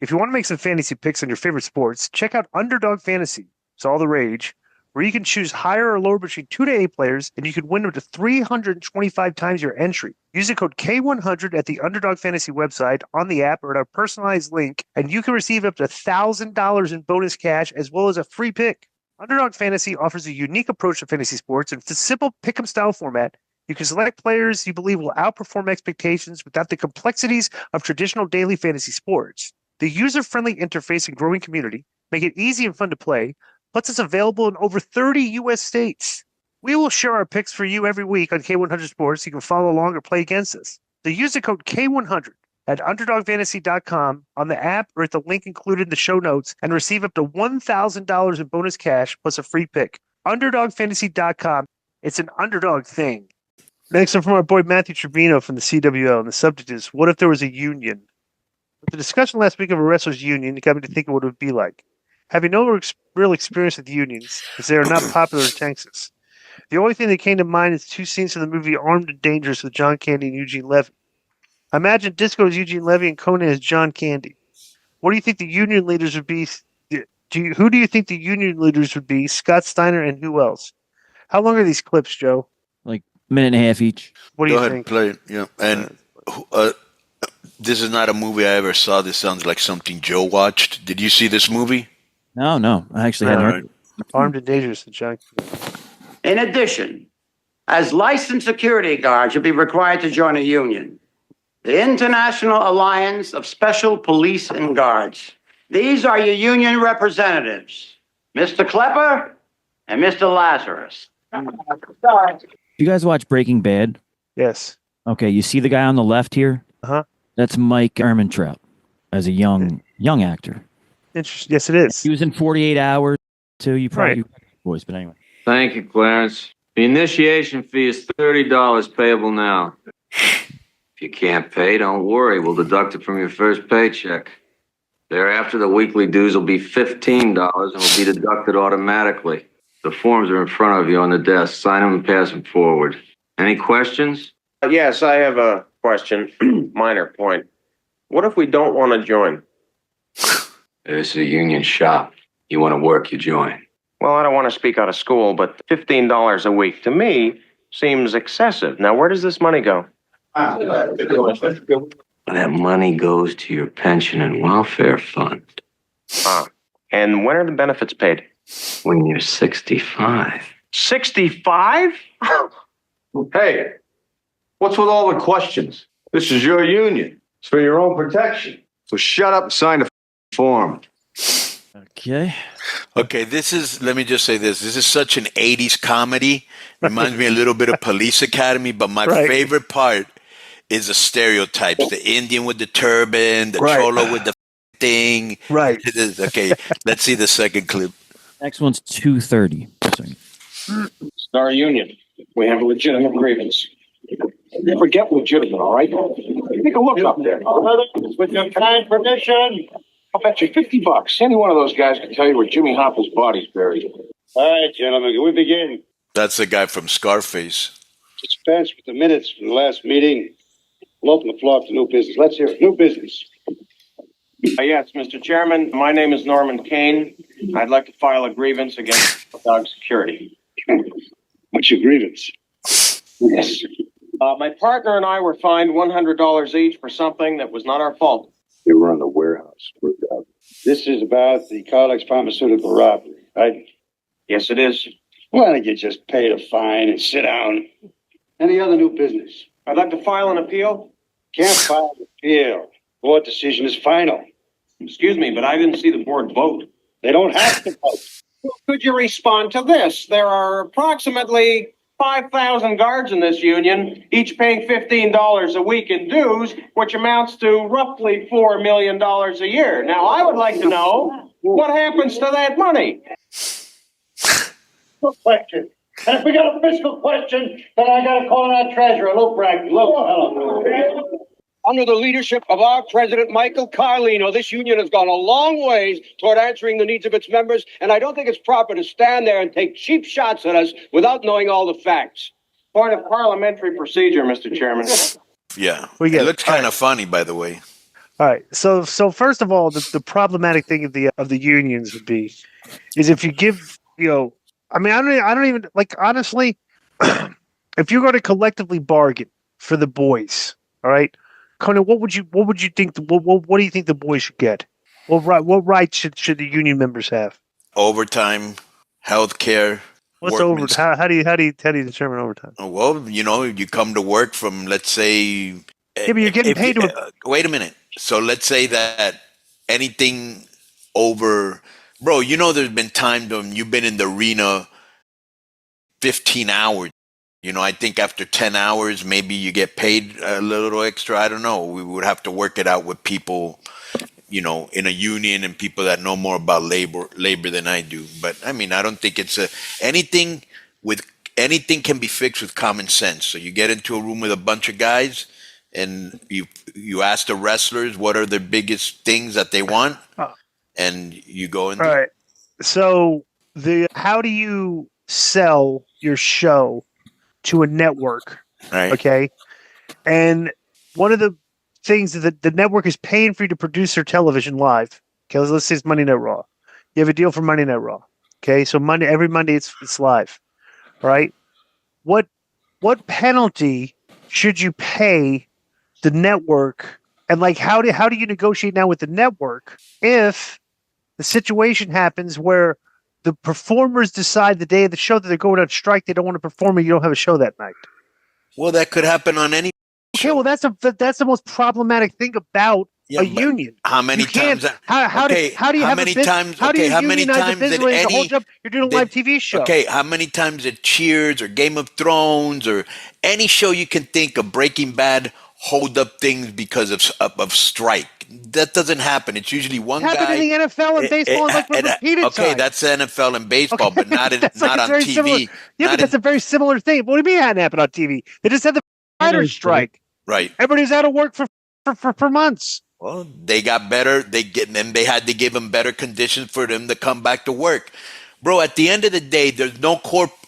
If you want to make some fantasy picks on your favorite sports, check out Underdog Fantasy. It's all the rage, where you can choose higher or lower between 2 to 8 players, and you can win up to 325 times your entry. Use the code K100 at the Underdog Fantasy website, on the app, or at our personalized link, and you can receive up to $1,000 in bonus cash as well as a free pick. Underdog Fantasy offers a unique approach to fantasy sports, and it's a simple pick-em style format. You can select players you believe will outperform expectations without the complexities of traditional daily fantasy sports. The user-friendly interface and growing community make it easy and fun to play, plus it's available in over 30 U.S. states. We will share our picks for you every week on K100 Sports. You can follow along or play against us. So use the code K100 at UnderdogFantasy.com on the app or at the link included in the show notes and receive up to $1,000 in bonus cash plus a free pick. UnderdogFantasy.com. It's an underdog thing. Next one from our boy Matthew Trevino from the CWL, and the subject is, what if there was a union? With the discussion last week of a wrestler's union, it got me to thinking what it would be like. Having no real experience with unions, as they are not popular in Texas. The only thing that came to mind is 2 scenes from the movie Armed and Dangerous with John Candy and Eugene Levy. I imagine Disco as Eugene Levy and Konnan as John Candy. What do you think the union leaders would be? Who do you think the union leaders would be? Scott Steiner and who else? How long are these clips, Joe? Like a minute and a half each. What do Go you ahead think? and play it. Yeah. And this is not a movie I ever saw. This sounds like something Joe watched. Did you see this movie? No. I actually hadn't heard. Armed and Dangerous with John Candy. In addition, as licensed security guards, you'll be required to join a union, the International Alliance of Special Police and Guards. These are your union representatives, Mr. Klepper and Mr. Lazarus. You guys watch Breaking Bad? Yes. Okay, you see the guy on the left here? Uh-huh. That's Mike Ehrmantraut as a young actor. Interesting. Yes, it is. He was in 48 Hours, too. You probably voice, but anyway. Thank you, Clarence. The initiation fee is $30 payable now. If you can't pay, don't worry. We'll deduct it from your first paycheck. Thereafter, the weekly dues will be $15 and will be deducted automatically. The forms are in front of you on the desk. Sign them and pass them forward. Any questions? Yes, I have a question. Minor point. What if we don't want to join? This is a union shop. You want to work, you join. Well, I don't want to speak out of school, but $15 a week to me seems excessive. Now, where does this money go? That money goes to your pension and welfare fund. And when are the benefits paid? When you're 65. 65? Hey, what's with all the questions? This is your union. It's for your own protection. So shut up and sign the form. Okay. Okay, let me just say this. This is such an 80s comedy. Reminds me a little bit of Police Academy, but my favorite part is the stereotypes. The Indian with the turban, the cholo with the thing. Right. Okay, let's see the second clip. Next one's 2:30. It's our union. We have a legitimate grievance. Never get legitimate, all right? Take a look up there. With your kind permission. I'll bet you $50. Any one of those guys can tell you where Jimmy Hoffa's body's buried. All right, gentlemen, can we begin? That's the guy from Scarface. Dispense with the minutes from the last meeting. We'll open the floor up to new business. Let's hear it. New business. Yes, Mr. Chairman, my name is Norman Kane. I'd like to file a grievance against Dog Security. What's your grievance? Yes. My partner and I were fined $100 each for something that was not our fault. They were on the warehouse. This is about the Carlex pharmaceutical robbery, right? Yes, it is. Why don't you just pay the fine and sit down? Any other new business? I'd like to file an appeal. Can't file an appeal. Board decision is final. Excuse me, but I didn't see the board vote. They don't have to vote. Could you respond to this? There are approximately 5,000 guards in this union, each paying $15 a week in dues, which amounts to roughly $4 million a year. Now, I would like to know what happens to that money. Good question. And if we got a fiscal question, then I got to call on our treasurer, Luke Bragg. Luke, Under the leadership of our president, Michael Carlino, this union has gone a long ways toward answering the needs of its members, and I don't think it's proper to stand there and take cheap shots at us without knowing all the facts. Point of parliamentary procedure, Mr. Chairman. Yeah. It looks kind of funny, by the way. All right. So first of all, the problematic thing of the unions would be is if you give I mean I don't even like honestly if you're going to collectively bargain for the boys, all right, Conan, what would you think what do you think the boys should get? What rights should the union members have? Overtime, health care. What's over? How do you determine overtime? Well, you come to work from, let's say. Yeah, but you're getting paid to. Wait a minute. So let's say that anything over, bro. There's been times when you've been in the arena 15 hours. I think after 10 hours, maybe you get paid a little extra. I don't know. We would have to work it out with people, in a union and people that know more about labor than I do. But I mean, I don't think it's anything can be fixed with common sense. So you get into a room with a bunch of guys and you ask the wrestlers what are the biggest things that they want, and you go in. All right. So how do you sell your show to a network? Right. Okay. And one of the things that the network is paying for you to produce their television live. Okay, let's say it's Monday Night Raw. You have a deal for Monday Night Raw. Okay, so every Monday it's live. All right. What penalty should you pay the network? And like how do you negotiate now with the network if the situation happens where the performers decide the day of the show that they're going on strike, they don't want to perform, and you don't have a show that night? Well, that could happen on any. Okay, well that's the most problematic thing about a union. How many times? How do you unionize a business when the whole job you're doing a live TV show? Okay, how many times did Cheers or Game of Thrones or any show you can think of, Breaking Bad, hold up things because of strike? That doesn't happen. It's usually one guy. Happened in the NFL and baseball repeated okay, times. that's the NFL and baseball, okay, but not on TV. Similar, but that's a very similar thing. What do you mean it hadn't happened on TV? They just had the writers' strike. Right. Everybody's out of work for months. Well, they got better. They had to give them better conditions for them to come back to work. Bro, at the end of the day, there's no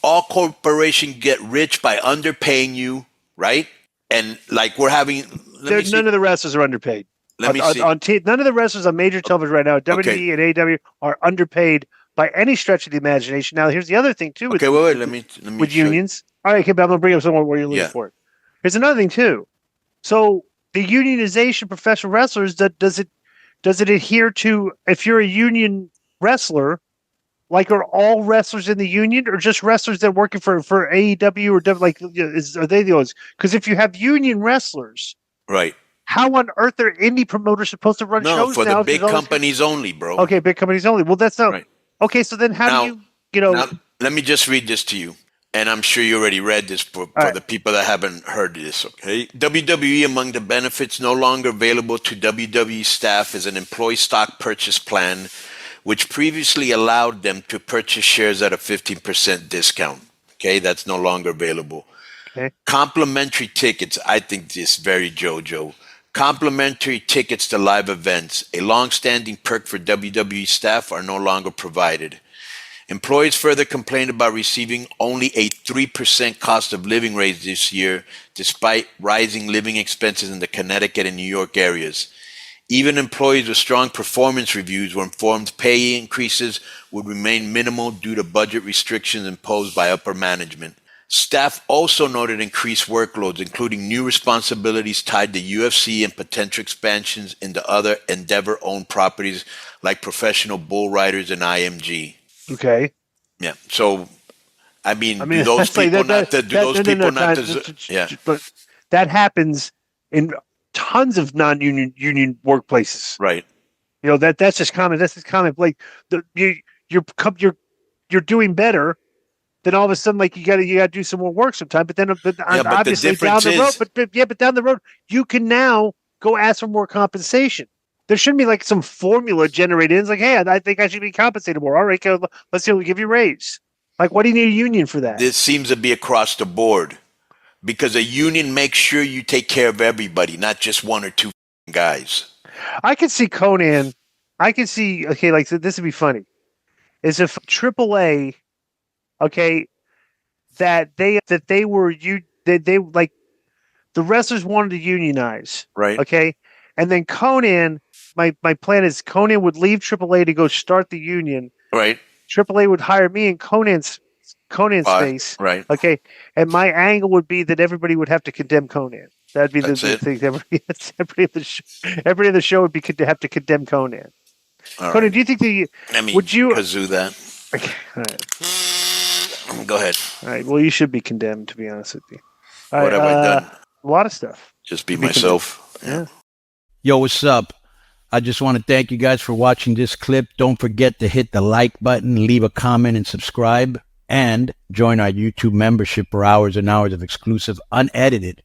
all corporations get rich by underpaying you, right? And like we're having none of the wrestlers are underpaid. None of the wrestlers on major television right now, WWE and AEW, are underpaid by any stretch of the imagination. Now, here's the other thing too. With unions. All right, okay, but I'm gonna bring up someone where you're looking for it. Here's another thing too. So the unionization of professional wrestlers, does it adhere to if you're a union wrestler? Like, are all wrestlers in the union, or just wrestlers that are working for AEW or are they the ones? Because if you have union wrestlers, right? How on earth are indie promoters supposed to run shows for now? The big companies only, bro. Okay, big companies only. Well, that's not right. Okay. So then, how do you know? Now, let me just read this to you, and I'm sure you already read this for the people that haven't heard this. Okay, WWE, among the benefits no longer available to WWE staff is an employee stock purchase plan, which previously allowed them to purchase shares at a 15% discount. Okay, that's no longer available. Okay. Complimentary tickets. I think this is very JoJo. Complimentary tickets to live events, a long-standing perk for WWE staff, are no longer provided. Employees further complained about receiving only a 3% cost of living raise this year, despite rising living expenses in the Connecticut and New York areas. Even employees with strong performance reviews were informed pay increases would remain minimal due to budget restrictions imposed by upper management. Staff also noted increased workloads, including new responsibilities tied to UFC and potential expansions into other Endeavor-owned properties like Professional Bull Riders and IMG. Okay. Yeah. So, I mean do those people not to? Yeah. But that happens in tons of non-union workplaces. Right. That's just common. That's just common. Like you're doing better. Then all of a sudden, like you got to do some more work sometime. But then, obviously down the road, but down the road, you can now go ask for more compensation. There shouldn't be like some formula generated. It's like, hey, I think I should be compensated more. All right, let's see, we'll give you a raise. Like, what do you need a union for that? This seems to be across the board because a union makes sure you take care of everybody, not just one or two guys. I could see Konnan. I could see. Okay, like this would be funny. Is if AAA. Okay, that they were they like the wrestlers wanted to unionize, right? Okay, And then Konnan, my plan is Konnan would leave AAA to go start the union. Right. AAA would hire me in Conan's face. Right. Okay. And my angle would be that everybody would have to condemn Konnan. That'd be the thing. Everybody in the show would have to condemn Konnan. All Konnan, right. do you think would you kazoo that? Okay. All right. Go ahead. All right. Well, you should be condemned, to be honest with you. All what right, have I done? A lot of stuff. Just be myself. Yeah. Yo, what's up? I just want to thank you guys for watching this clip. Don't forget to hit the like button, leave a comment, and subscribe. And join our YouTube membership for hours and hours of exclusive, unedited,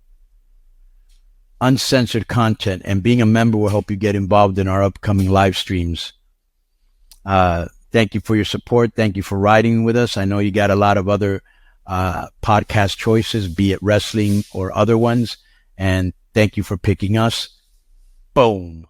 uncensored content. And being a member will help you get involved in our upcoming live streams. Thank you for your support. Thank you for riding with us. I know you got a lot of other podcast choices, be it wrestling or other ones. And thank you for picking us. Boom.